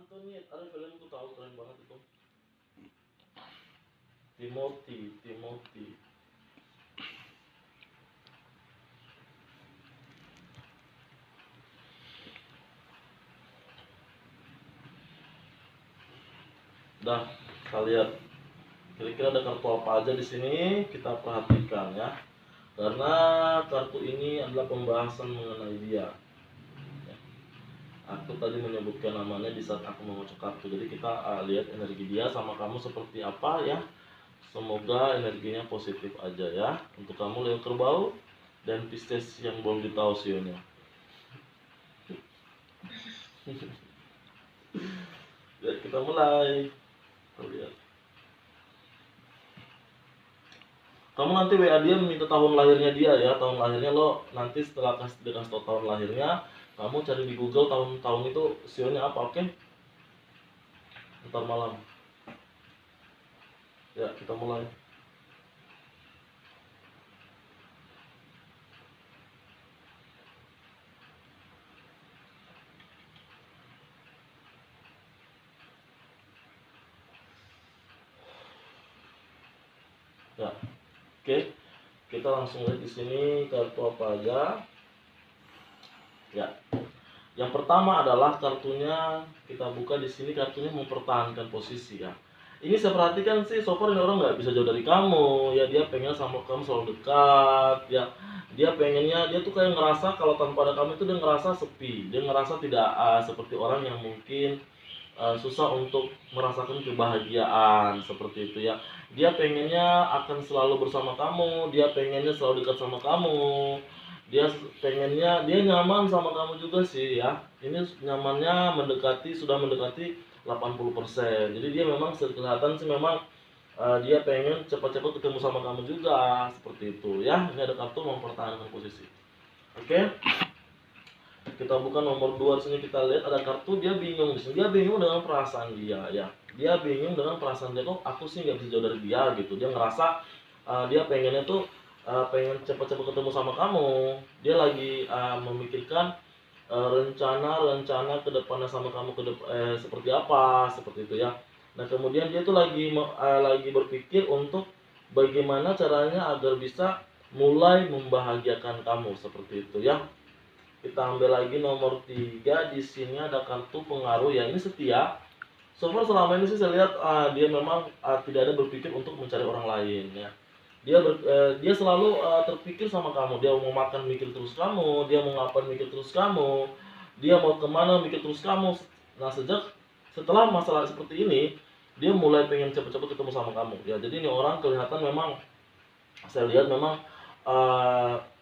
Antoinette, ada film tuh tahu keren banget itu. Timothy. Dah, kita lihat kira-kira ada kartu apa aja di sini, kita perhatikan ya. Karena kartu ini adalah pembahasan mengenai dia. Aku tadi menyebutkan namanya di saat aku mengocok kartu. Jadi kita lihat energi dia sama kamu seperti apa ya. Semoga energinya positif aja ya. Untuk kamu Leo Kerbau dan Pisces yang belum ditahu sionya. Lihat, kita mulai. Lihat. Kamu nanti WA dia minta tahun lahirnya dia ya. Tahun lahirnya lo nanti setelah dikasih tahu tahun lahirnya, kamu cari di Google tahun-tahun itu sionya apa, oke? Ntar malam. Ya, kita mulai. Ya, oke. Kita langsung lihat di sini kartu apa aja. Ya. Yang pertama adalah kartunya, kita buka di sini, kartunya mempertahankan posisi ya. Ini saya perhatikan sih, so far ini orang nggak bisa jauh dari kamu ya. Dia pengen sama kamu selalu dekat ya. Dia pengennya, dia tuh kayak ngerasa kalau tanpa ada kamu itu dia ngerasa sepi. Dia ngerasa tidak seperti orang yang mungkin susah untuk merasakan kebahagiaan seperti itu ya. Dia pengennya akan selalu bersama kamu, dia pengennya selalu dekat sama kamu, dia pengennya, dia nyaman sama kamu juga sih ya. Ini nyamannya sudah mendekati 80%. Jadi dia memang kelihatan sih memang dia pengen cepat-cepat ketemu sama kamu juga seperti itu ya. Ini ada kartu mempertahankan posisi. Oke. Kita buka nomor 2 di sini, kita lihat ada kartu dia bingung di sini. Dia bingung dengan perasaan dia ya. Dia bingung dengan perasaan dia, kok aku sih nggak bisa jauh dari dia gitu. Dia ngerasa dia pengennya tuh pengen cepat-cepat ketemu sama kamu. Dia lagi memikirkan rencana ke depannya sama kamu seperti apa, seperti itu ya. Nah, kemudian dia tuh lagi berpikir untuk bagaimana caranya agar bisa mulai membahagiakan kamu seperti itu ya. Kita ambil lagi nomor 3, di sini ada kartu pengaruh ya. Ini setia. So far selama ini sih saya lihat dia memang tidak ada berpikir untuk mencari orang lain ya. Dia selalu terpikir sama kamu. Dia mau makan mikir terus kamu, dia mau ngapain mikir terus kamu, dia mau kemana mikir terus kamu. Nah, setelah masalah seperti ini, dia mulai pengen cepet-cepet ketemu sama kamu ya. Jadi ini orang kelihatan memang, saya lihat memang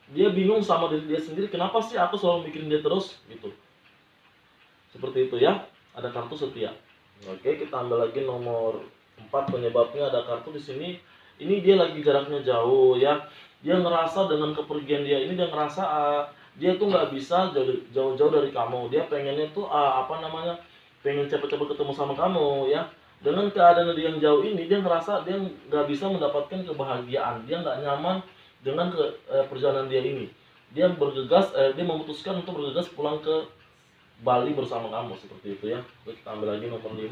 dia bingung sama diri dia sendiri, kenapa sih aku selalu mikirin dia terus gitu. Seperti itu ya. Ada kartu setia. Oke, kita ambil lagi nomor 4, penyebabnya. Ada kartu di sini. Ini dia lagi jaraknya jauh ya. Dia ngerasa dengan kepergian dia ini, dia ngerasa dia tuh nggak bisa jauh-jauh dari kamu. Dia pengennya tuh pengen cepet-cepet ketemu sama kamu ya. Dengan keadaan dia yang jauh ini, dia ngerasa dia nggak bisa mendapatkan kebahagiaan. Dia nggak nyaman dengan perjalanan dia ini. Dia memutuskan untuk bergegas pulang ke Bali bersama kamu seperti itu ya. Kita ambil lagi nomor 5.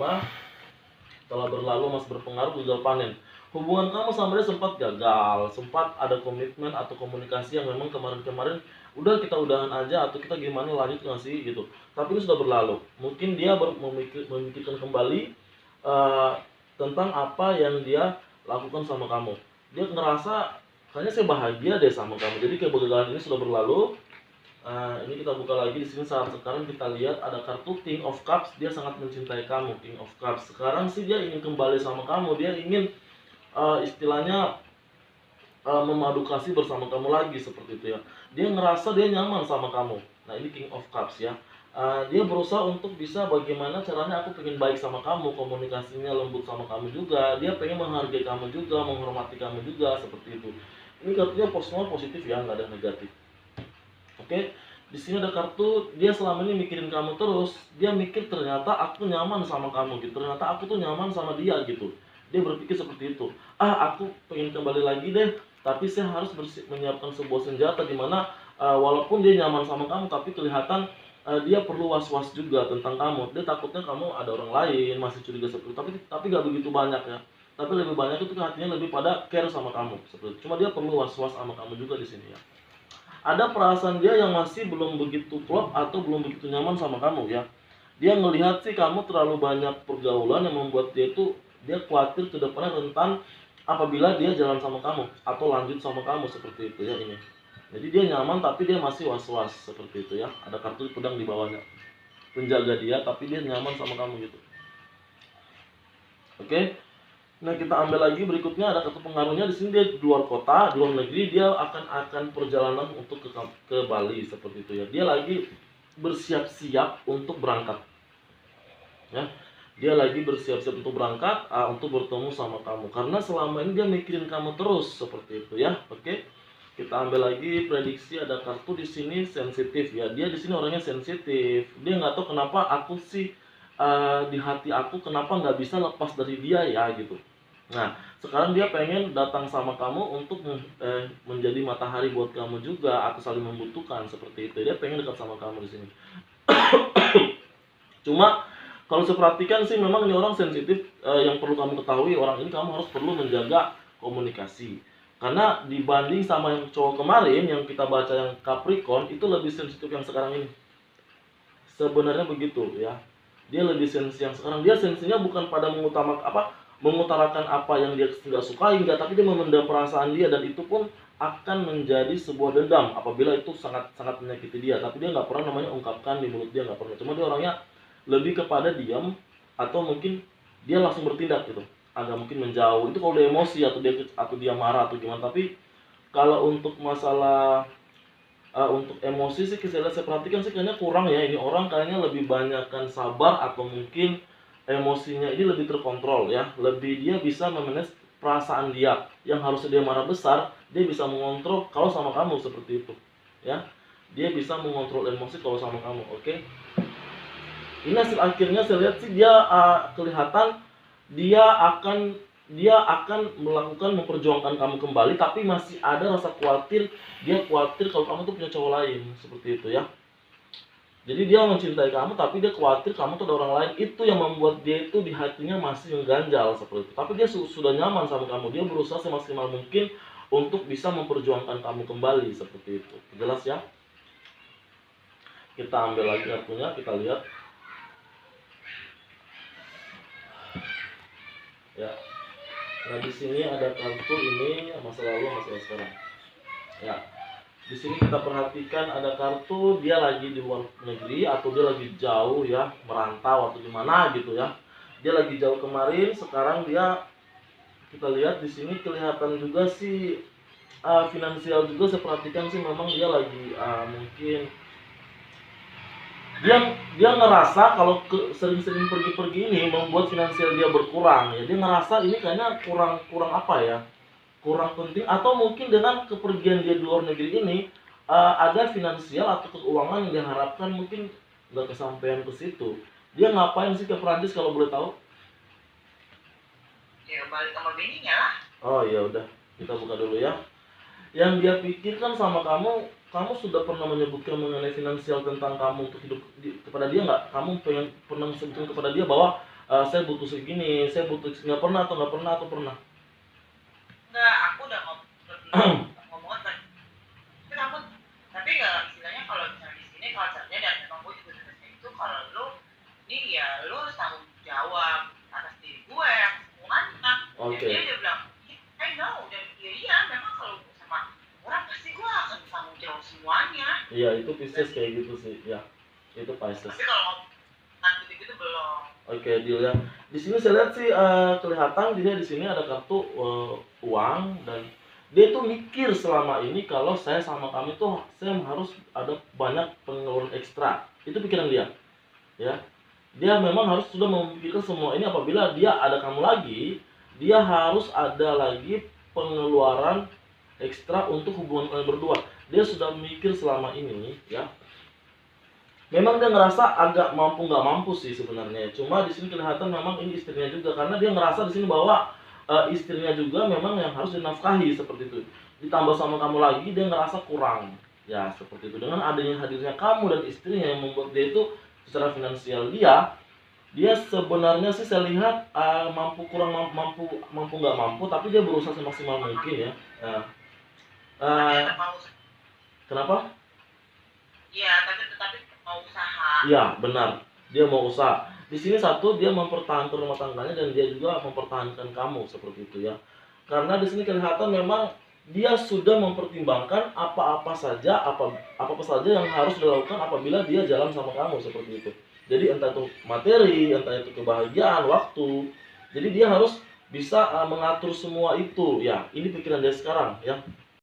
Setelah berlalu masih berpengaruh, gagal panen. Hubungan kamu sama dia sempat gagal, sempat ada komitmen atau komunikasi yang memang kemarin-kemarin udah kita udahan aja atau kita gimana lanjut nggak sih gitu. Tapi ini sudah berlalu. Mungkin dia memikirkan kembali tentang apa yang dia lakukan sama kamu. Dia ngerasa kayaknya saya bahagia deh sama kamu. Jadi kegagalan ini sudah berlalu. Ini kita buka lagi di sini. Saat sekarang kita lihat ada kartu King of Cups. Dia sangat mencintai kamu, King of Cups. Sekarang sih dia ingin kembali sama kamu. Dia ingin istilahnya memadu kasih bersama kamu lagi seperti itu ya. Dia ngerasa dia nyaman sama kamu. Nah, ini King of Cups ya. Dia berusaha untuk bisa bagaimana caranya aku pengen baik sama kamu, komunikasinya lembut sama kamu juga. Dia pengen menghargai kamu juga, menghormati kamu juga seperti itu. Ini kartunya personal positif ya, nggak ada negatif. Oke, di sini ada kartu dia selama ini mikirin kamu terus. Dia mikir ternyata aku nyaman sama kamu gitu. Ternyata aku tuh nyaman sama dia gitu. Dia berpikir seperti itu. Aku pengen kembali lagi deh. Tapi saya harus menyiapkan sebuah senjata di mana walaupun dia nyaman sama kamu, tapi kelihatan dia perlu was-was juga tentang kamu. Dia takutnya kamu ada orang lain, masih curiga seperti itu. Tapi nggak begitu banyak ya. Tapi lebih banyak itu hatinya lebih pada care sama kamu seperti itu. Cuma dia perlu was-was sama kamu juga di sini ya. Ada perasaan dia yang masih belum begitu klop atau belum begitu nyaman sama kamu ya. Dia ngelihat sih kamu terlalu banyak pergaulan yang membuat dia khawatir ke depannya tentang apabila dia jalan sama kamu atau lanjut sama kamu seperti itu ya ini. Jadi dia nyaman tapi dia masih was-was seperti itu ya. Ada kartu pedang di bawahnya. Penjaga dia tapi dia nyaman sama kamu gitu. Oke. Nah, kita ambil lagi berikutnya ada kartu pengaruhnya. Di sini dia di luar kota, di luar negeri, dia akan perjalanan untuk ke Bali seperti itu ya. Dia lagi bersiap-siap untuk berangkat. Ya. Dia lagi bersiap-siap untuk berangkat untuk bertemu sama kamu karena selama ini dia mikirin kamu terus seperti itu ya. Oke. Kita ambil lagi prediksi, ada kartu di sini sensitif ya. Dia di sini orangnya sensitif. Dia nggak tahu kenapa aku sih di hati aku kenapa nggak bisa lepas dari dia ya gitu. Nah, sekarang dia pengen datang sama kamu untuk menjadi matahari buat kamu juga atau saling membutuhkan seperti itu. Dia pengen dekat sama kamu di sini. Cuma kalau saya perhatikan sih memang ini orang sensitif. Yang perlu kamu ketahui, orang ini kamu harus perlu menjaga komunikasi. Karena dibanding sama yang cowok kemarin yang kita baca yang Capricorn itu lebih sensitif yang sekarang ini. Sebenarnya begitu ya. Dia lebih sensitif yang sekarang. Dia sensinya bukan pada mengutarakan apa yang dia nggak sukai enggak, tapi dia memendam perasaan dia dan itu pun akan menjadi sebuah dendam apabila itu sangat menyakiti dia. Tapi dia nggak pernah namanya ungkapkan di mulut, dia nggak pernah. Cuma dia orangnya lebih kepada diam atau mungkin dia langsung bertindak gitu. Agak mungkin menjauh itu kalau dia emosi atau dia marah atau gimana. Tapi kalau untuk masalah untuk emosi sih saya perhatikan sih kayaknya kurang ya. Ini orang kayaknya lebih banyakkan sabar atau mungkin emosinya ini lebih terkontrol ya. Lebih dia bisa memanage perasaan dia yang harusnya dia marah besar, dia bisa mengontrol kalau sama kamu seperti itu ya. Dia bisa mengontrol emosi kalau sama kamu. Oke. Ini hasil akhirnya saya lihat sih dia kelihatan dia akan melakukan memperjuangkan kamu kembali, tapi masih ada rasa khawatir. Dia khawatir kalau kamu tuh punya cowok lain seperti itu ya. Jadi dia mencintai kamu tapi dia khawatir kamu tuh ada orang lain. Itu yang membuat dia itu di hatinya masih mengganjal seperti itu. Tapi dia sudah nyaman sama kamu. Dia berusaha semaksimal mungkin untuk bisa memperjuangkan kamu kembali seperti itu. Jelas ya? Kita ambil lagi kartunya, kita lihat. Ya. Nah, di sini ada kartu ini masa lalu, masa sekarang. Ya. Di sini kita perhatikan ada kartu dia lagi di luar negeri atau dia lagi jauh ya, merantau atau gimana gitu ya. Dia lagi jauh kemarin, sekarang dia kita lihat di sini kelihatan juga sih finansial juga saya perhatikan sih memang dia lagi mungkin dia ngerasa kalau sering-sering pergi-pergi ini membuat finansial dia berkurang ya. Dia ngerasa ini kayaknya kurang apa ya, kurang penting, atau mungkin dengan kepergian dia di luar negeri ini ada finansial atau keuangan yang diharapkan mungkin nggak kesampaian ke situ. Dia ngapain sih ke Perancis kalau boleh tahu? Ya balik sama bininya lah. Oh ya udah, kita buka dulu ya. Yang dia pikirkan sama kamu sudah pernah menyebutkan mengenai finansial tentang kamu untuk hidup kepada dia nggak? Kamu pernah sebutkan kepada dia bahwa saya butuh segini, saya butuh, nggak pernah atau pernah? Enggak, aku udah ngomong kan. Tapi nggak istilahnya kalau misalnya di sini culture-nya dan memang gue juga seperti itu, kalau lu ini ya lu harus tanggung jawab atas diri gue semuanya. Oke. Jadi dia bilang, I know, dan iya memang kalau sama orang pasti gue akan tanggung jawab semuanya. Iya, itu Pisces kayak gitu sih ya. Itu Pisces. Tapi kalau nanti gitu belum. Oke, deal ya. Di sini saya lihat sih kelihatan dia di sini ada kartu uang, dan dia tuh mikir selama ini kalau saya sama kamu tuh saya harus ada banyak pengeluaran ekstra. Itu pikiran dia. Ya. Dia memang harus sudah memikirkan semua ini apabila dia ada kamu lagi, dia harus ada lagi pengeluaran ekstra untuk hubungan kalian berdua. Dia sudah mikir selama ini ya. Memang dia ngerasa agak mampu nggak mampu sih sebenarnya. Cuma di sini kelihatan memang ini istrinya juga, karena dia ngerasa di sini bahwa istrinya juga memang yang harus dinafkahi seperti itu. Ditambah sama kamu lagi, dia ngerasa kurang. Ya, seperti itu. Dengan adanya hadirnya kamu dan istrinya yang membuat dia itu secara finansial dia sebenarnya sih saya lihat mampu kurang mampu mampu nggak mampu, tapi dia berusaha semaksimal mungkin ya. Nah, Tapi eh, tetap mau, kenapa? iya, tapi tetap mau usaha. Iya, benar. Dia mau usaha. Di sini satu dia mempertahankan rumah tangganya dan dia juga mempertahankan kamu seperti itu ya. Karena di sini kelihatan memang dia sudah mempertimbangkan apa-apa saja yang harus dilakukan apabila dia jalan sama kamu seperti itu. Jadi entah itu materi, entah itu kebahagiaan, waktu. Jadi dia harus bisa mengatur semua itu. Ya, ini pikiran dia sekarang ya.